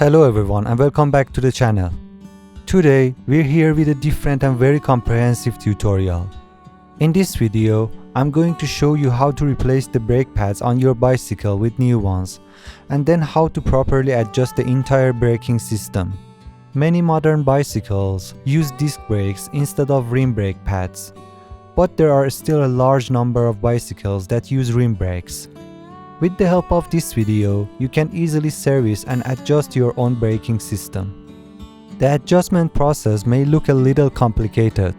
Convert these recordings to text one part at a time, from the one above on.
Hello everyone and welcome back to the channel. Today we're here with a different and very comprehensive tutorial. In this video, I'm going to show you how to replace the brake pads on your bicycle with new ones, and then how to properly adjust the entire braking system. Many modern bicycles use disc brakes instead of rim brake pads, but there are still a large number of bicycles that use rim brakes. With the help of this video, you can easily service and adjust your own braking system. The adjustment process may look a little complicated,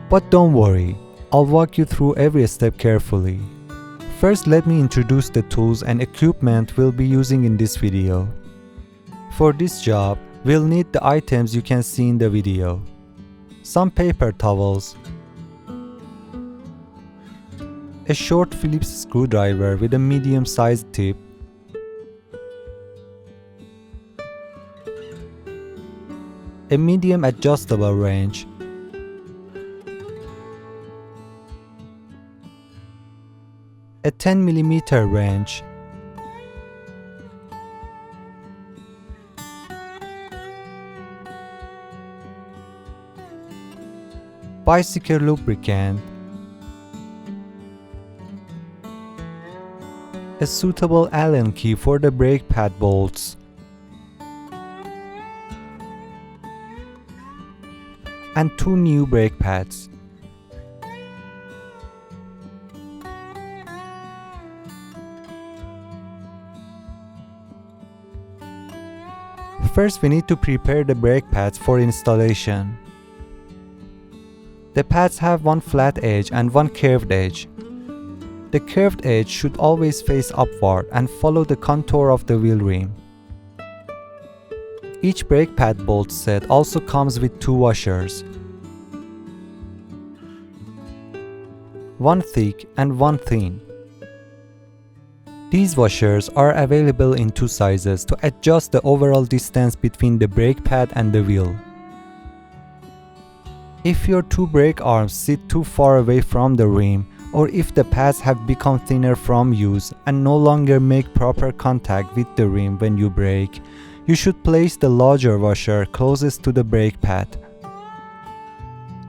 but don't worry, I'll walk you through every step carefully. First, let me introduce the tools and equipment we'll be using in this video. For this job, we'll need the items you can see in the video. Some paper towels, a short Phillips screwdriver with a medium-sized tip, a medium adjustable wrench, a 10mm wrench, bicycle lubricant, a suitable Allen key for the brake pad bolts, and 2 new brake pads. First, we need to prepare the brake pads for installation. The pads have one flat edge and one curved edge. The curved edge should always face upward and follow the contour of the wheel rim. Each brake pad bolt set also comes with 2 washers, one thick and one thin. These washers are available in 2 sizes to adjust the overall distance between the brake pad and the wheel. If your 2 brake arms sit too far away from the rim, or if the pads have become thinner from use and no longer make proper contact with the rim when you brake, you should place the larger washer closest to the brake pad.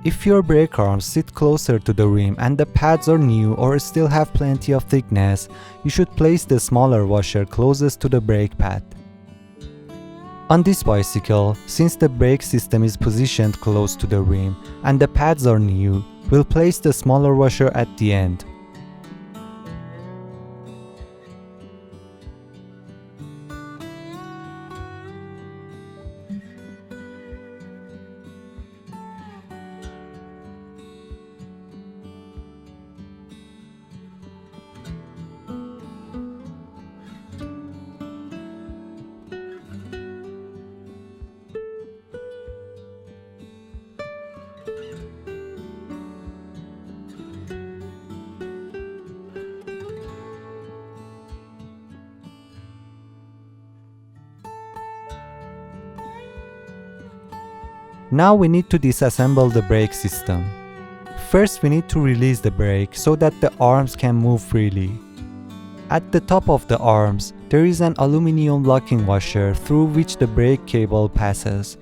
If your brake arms sit closer to the rim and the pads are new or still have plenty of thickness, you should place the smaller washer closest to the brake pad. On this bicycle, since the brake system is positioned close to the rim and the pads are new, we'll place the smaller washer at the end. Now we need to disassemble the brake system. First, we need to release the brake so that the arms can move freely. At the top of the arms, there is an aluminum locking washer through which the brake cable passes.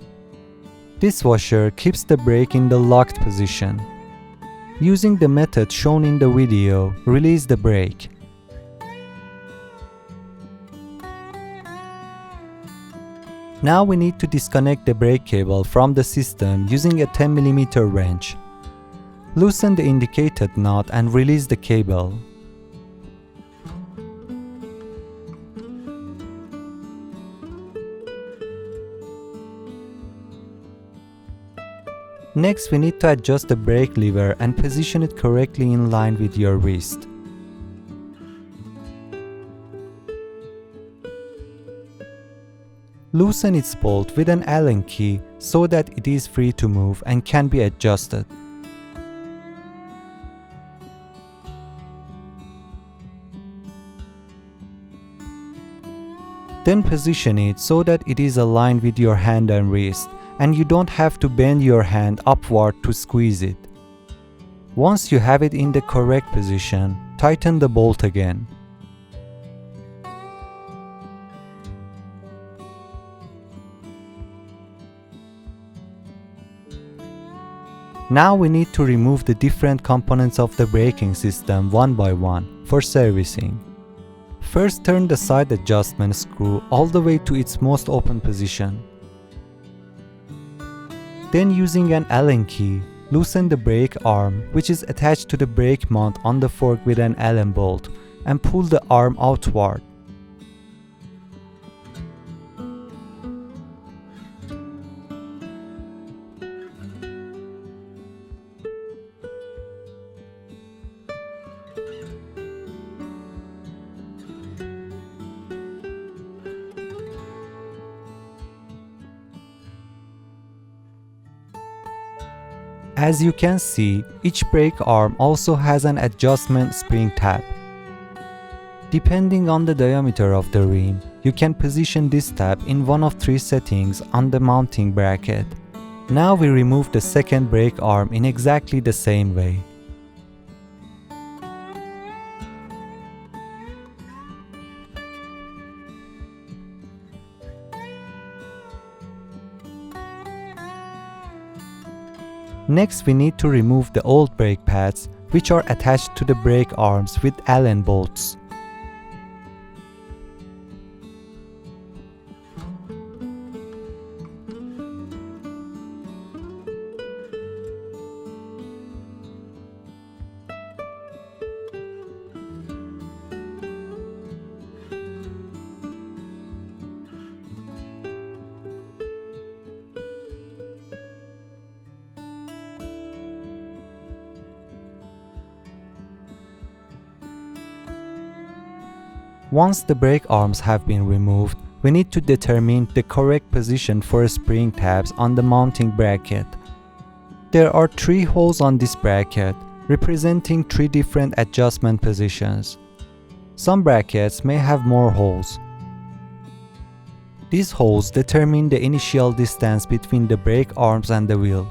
This washer keeps the brake in the locked position. Using the method shown in the video, release the brake. Now we need to disconnect the brake cable from the system using a 10mm wrench. Loosen the indicated knot and release the cable. Next, we need to adjust the brake lever and position it correctly in line with your wrist. Loosen its bolt with an Allen key so that it is free to move and can be adjusted. Then position it so that it is aligned with your hand and wrist, and you don't have to bend your hand upward to squeeze it. Once you have it in the correct position, tighten the bolt again. Now we need to remove the different components of the braking system one by one for servicing. First, turn the side adjustment screw all the way to its most open position. Then, using an Allen key, loosen the brake arm, which is attached to the brake mount on the fork with an Allen bolt, and pull the arm outward. As you can see, each brake arm also has an adjustment spring tab. Depending on the diameter of the rim, you can position this tab in one of three settings on the mounting bracket. Now we remove the second brake arm in exactly the same way. Next, we need to remove the old brake pads, which are attached to the brake arms with Allen bolts. Once the brake arms have been removed, we need to determine the correct position for spring tabs on the mounting bracket. There are 3 holes on this bracket, representing 3 different adjustment positions. Some brackets may have more holes. These holes determine the initial distance between the brake arms and the wheel.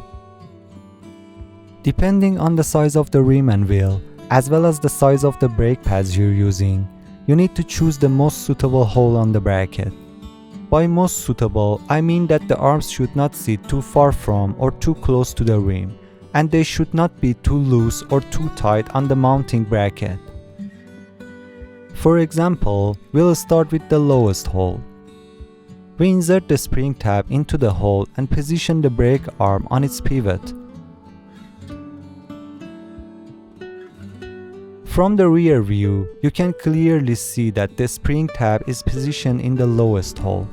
Depending on the size of the rim and wheel, as well as the size of the brake pads you're using, you need to choose the most suitable hole on the bracket. By most suitable, I mean that the arms should not sit too far from or too close to the rim, and they should not be too loose or too tight on the mounting bracket. For example, we'll start with the lowest hole. We insert the spring tab into the hole and position the brake arm on its pivot. From the rear view, you can clearly see that the spring tab is positioned in the lowest hole.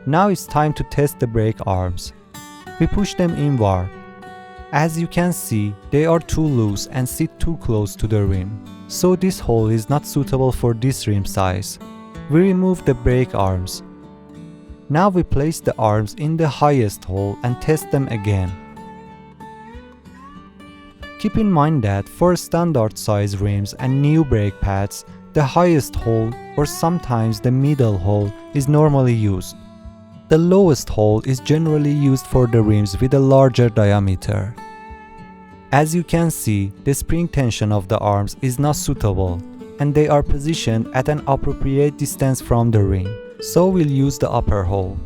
Now it's time to test the brake arms. We push them inward. As you can see, they are too loose and sit too close to the rim, so this hole is not suitable for this rim size. We remove the brake arms. Now we place the arms in the highest hole and test them again. Keep in mind that for standard size rims and new brake pads, the highest hole or sometimes the middle hole is normally used. The lowest hole is generally used for the rims with a larger diameter. As you can see, the spring tension of the arms is not suitable, and they are positioned at an appropriate distance from the rim, so we'll use the upper hole.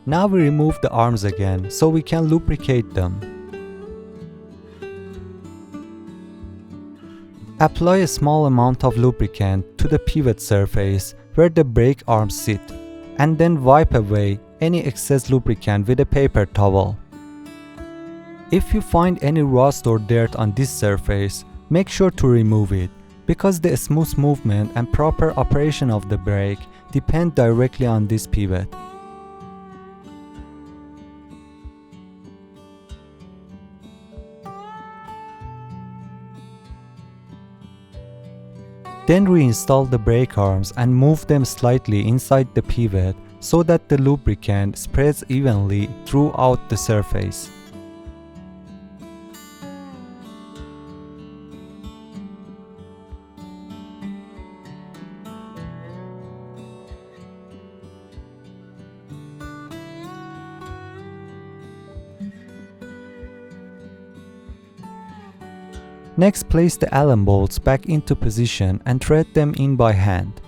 Now we remove the arms again so we can lubricate them. Apply a small amount of lubricant to the pivot surface where the brake arms sit, and then wipe away any excess lubricant with a paper towel. If you find any rust or dirt on this surface, make sure to remove it, because the smooth movement and proper operation of the brake depend directly on this pivot. Then reinstall the brake arms and move them slightly inside the pivot so that the lubricant spreads evenly throughout the surface. Next, place the Allen bolts back into position and thread them in by hand.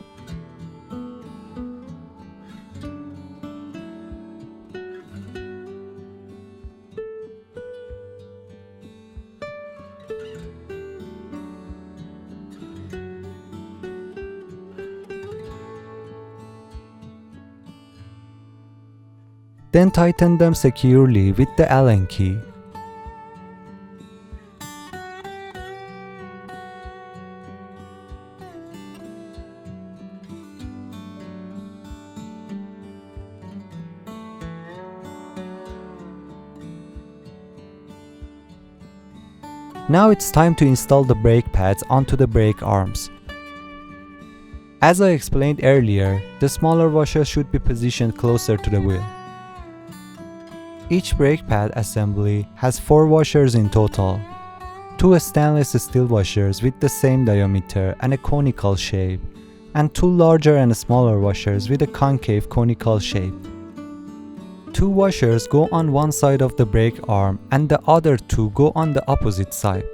Then tighten them securely with the Allen key. Now it's time to install the brake pads onto the brake arms. As I explained earlier, the smaller washer should be positioned closer to the wheel. Each brake pad assembly has 4 washers in total. 2 stainless steel washers with the same diameter and a conical shape, and 2 larger and smaller washers with a concave conical shape. 2 washers go on one side of the brake arm and the other 2 go on the opposite side.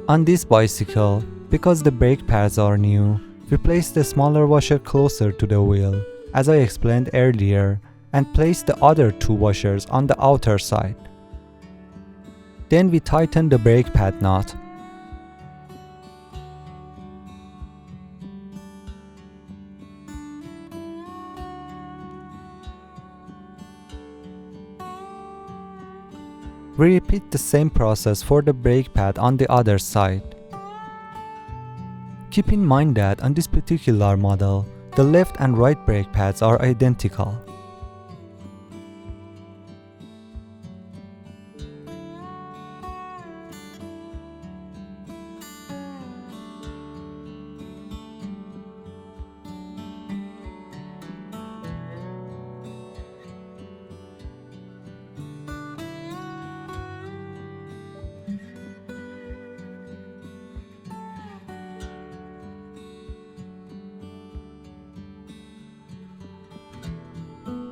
On this bicycle, because the brake pads are new, we place the smaller washer closer to the wheel, as I explained earlier, and place the other 2 washers on the outer side. Then we tighten the brake pad nut. We repeat the same process for the brake pad on the other side. Keep in mind that on this particular model, the left and right brake pads are identical.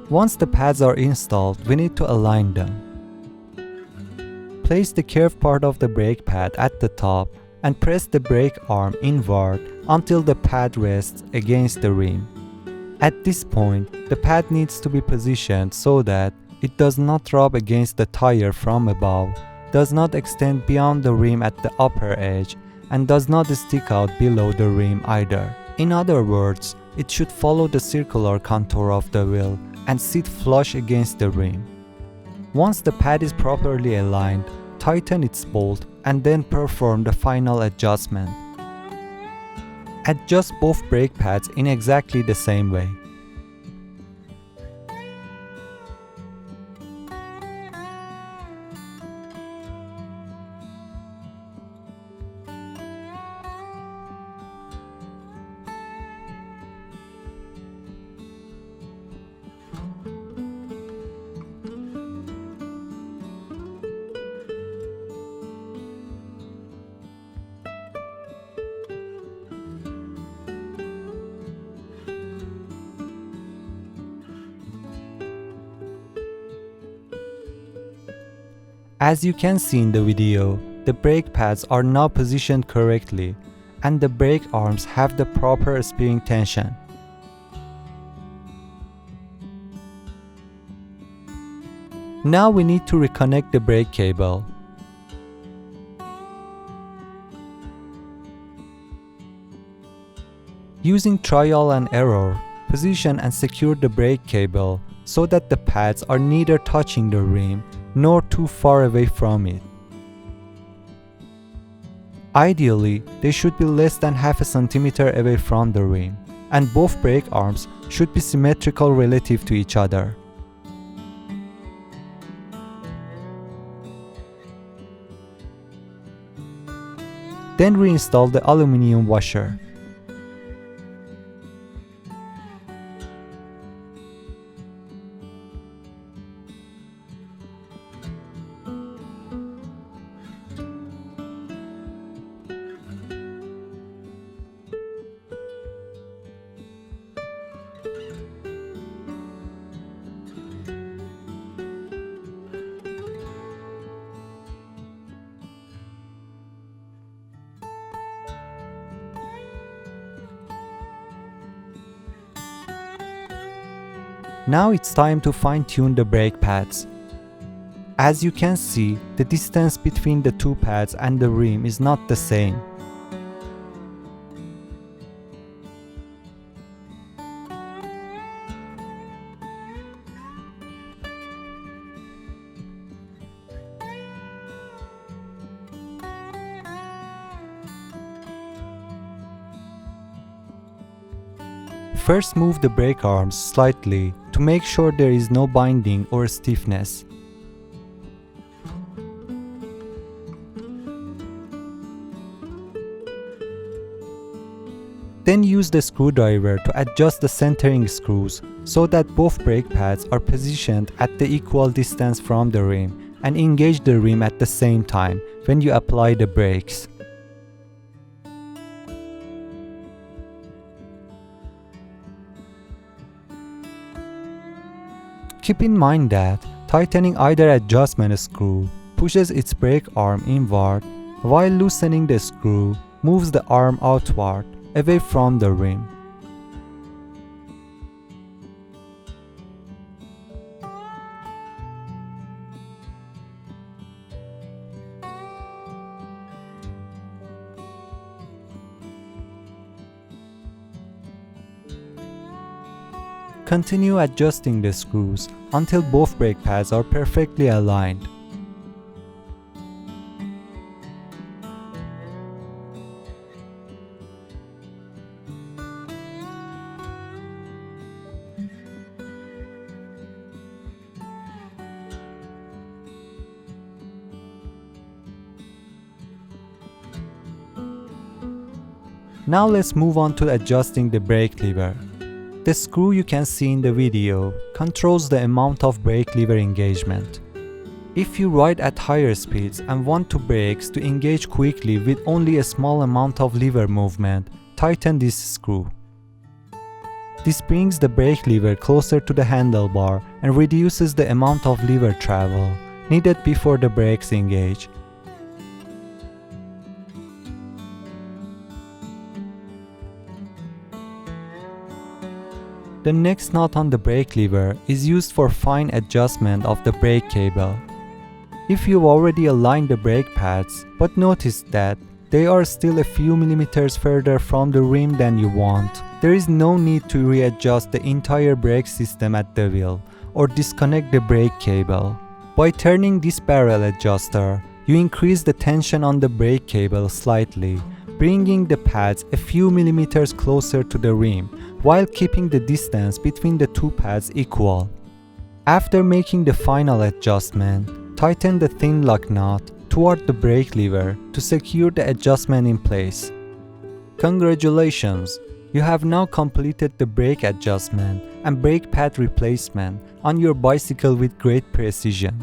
Once the pads are installed, we need to align them. Place the curved part of the brake pad at the top and press the brake arm inward until the pad rests against the rim. At this point, the pad needs to be positioned so that it does not rub against the tire from above, does not extend beyond the rim at the upper edge, and does not stick out below the rim either. In other words, it should follow the circular contour of the wheel and sit flush against the rim. Once the pad is properly aligned, tighten its bolt and then perform the final adjustment. Adjust both brake pads in exactly the same way. As you can see in the video, the brake pads are now positioned correctly and the brake arms have the proper spring tension. Now we need to reconnect the brake cable. Using trial and error, position and secure the brake cable so that the pads are neither touching the rim nor too far away from it. Ideally, they should be less than half a centimeter away from the rim, and both brake arms should be symmetrical relative to each other. Then reinstall the aluminum washer. Now it's time to fine-tune the brake pads. As you can see, the distance between the two pads and the rim is not the same. First, move the brake arms slightly to make sure there is no binding or stiffness. Then use the screwdriver to adjust the centering screws so that both brake pads are positioned at the equal distance from the rim and engage the rim at the same time when you apply the brakes. Keep in mind that tightening either adjustment screw pushes its brake arm inward, while loosening the screw moves the arm outward, away from the rim. Continue adjusting the screws until both brake pads are perfectly aligned. Now let's move on to adjusting the brake lever. The screw you can see in the video controls the amount of brake lever engagement. If you ride at higher speeds and want the brakes to engage quickly with only a small amount of lever movement, tighten this screw. This brings the brake lever closer to the handlebar and reduces the amount of lever travel needed before the brakes engage. The next knot on the brake lever is used for fine adjustment of the brake cable. If you've already aligned the brake pads but noticed that they are still a few millimeters further from the rim than you want, there is no need to readjust the entire brake system at the wheel or disconnect the brake cable. By turning this barrel adjuster, you increase the tension on the brake cable slightly, bringing the pads a few millimeters closer to the rim, while keeping the distance between the two pads equal. After making the final adjustment, tighten the thin lock knot toward the brake lever to secure the adjustment in place. Congratulations! You have now completed the brake adjustment and brake pad replacement on your bicycle with great precision.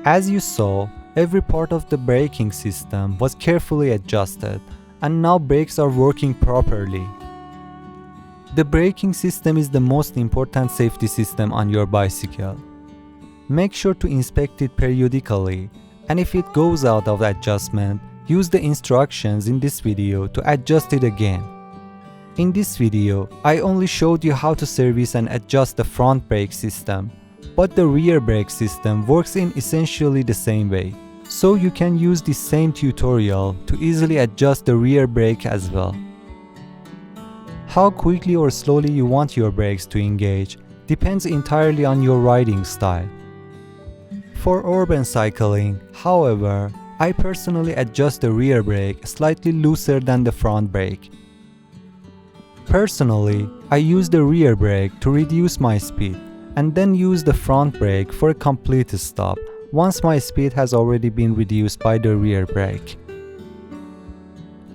As you saw, every part of the braking system was carefully adjusted, and now brakes are working properly. The braking system is the most important safety system on your bicycle. Make sure to inspect it periodically, and if it goes out of adjustment, use the instructions in this video to adjust it again. In this video, I only showed you how to service and adjust the front brake system, but the rear brake system works in essentially the same way. So you can use this same tutorial to easily adjust the rear brake as well. How quickly or slowly you want your brakes to engage depends entirely on your riding style. For urban cycling, however, I personally adjust the rear brake slightly looser than the front brake. Personally, I use the rear brake to reduce my speed and then use the front brake for a complete stop once my speed has already been reduced by the rear brake.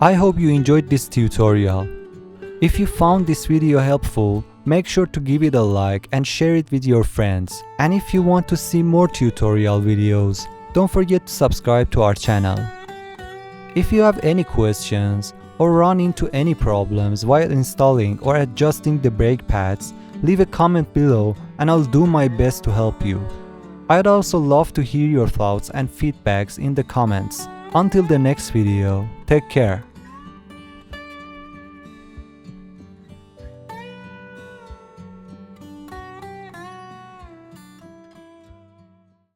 I hope you enjoyed this tutorial. If you found this video helpful, make sure to give it a like and share it with your friends. And if you want to see more tutorial videos, don't forget to subscribe to our channel. If you have any questions or run into any problems while installing or adjusting the brake pads, leave a comment below and I'll do my best to help you. I'd also love to hear your thoughts and feedbacks in the comments. Until the next video, take care.